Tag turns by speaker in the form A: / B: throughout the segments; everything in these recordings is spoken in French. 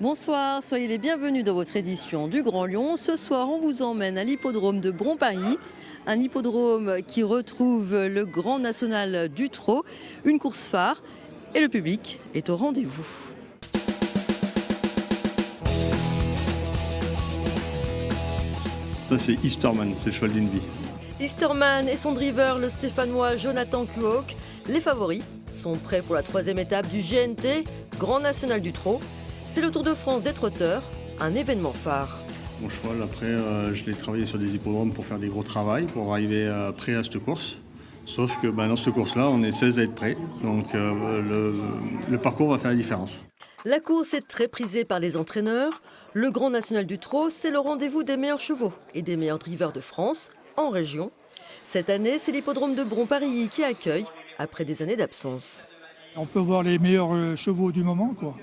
A: Bonsoir, soyez les bienvenus dans votre édition du Grand Lyon. Ce soir, on vous emmène à l'hippodrome de Bron-Paris, un hippodrome qui retrouve le Grand National du Trot, une course phare, et le public est au rendez-vous.
B: Ça c'est Easterman, c'est le cheval d'une vie.
A: Easterman et son driver, le Stéphanois Jonathan Kuok, les favoris, sont prêts pour la troisième étape du GNT, Grand National du Trot. C'est le Tour de France des trotteurs, un événement phare.
B: Mon cheval, après, je l'ai travaillé sur des hippodromes pour faire des gros travaux, pour arriver prêt à cette course. Sauf que dans cette course-là, on est 16 à être prêts, donc le parcours va faire la différence.
A: La course est très prisée par les entraîneurs. Le Grand National du Trot, c'est le rendez-vous des meilleurs chevaux et des meilleurs drivers de France, en région. Cette année, c'est l'hippodrome de Bron-Paris qui accueille, après des années d'absence.
C: On peut voir les meilleurs chevaux du moment, quoi.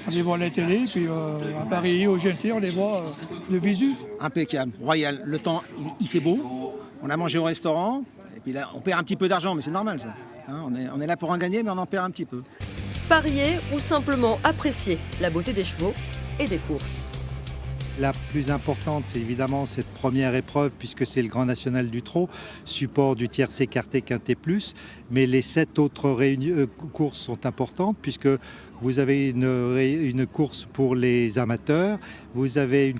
C: On les voit à la télé, puis à Paris, au GNT, on les voit de visu.
D: Impeccable, royal. Le temps, il fait beau. On a mangé au restaurant. Et puis là, on perd un petit peu d'argent, mais c'est normal ça. Hein, on est là pour en gagner, mais on en perd un petit peu.
A: Parier ou simplement apprécier la beauté des chevaux et des courses.
E: La plus importante, c'est évidemment cette première épreuve, puisque c'est le Grand National du Trot, support du tiercé écarté quinté plus. Mais les 7 autres courses sont importantes, puisque vous avez une course pour les amateurs, vous avez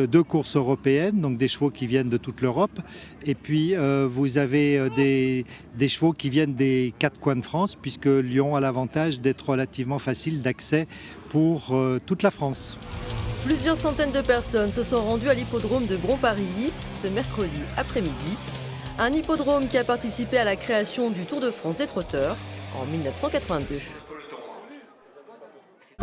E: deux courses européennes, donc des chevaux qui viennent de toute l'Europe, et puis vous avez des chevaux qui viennent des 4 coins de France, puisque Lyon a l'avantage d'être relativement facile d'accès pour toute la France.
A: Plusieurs centaines de personnes se sont rendues à l'hippodrome de Bron-Paris ce mercredi après-midi. Un hippodrome qui a participé à la création du Tour de France des trotteurs en 1982.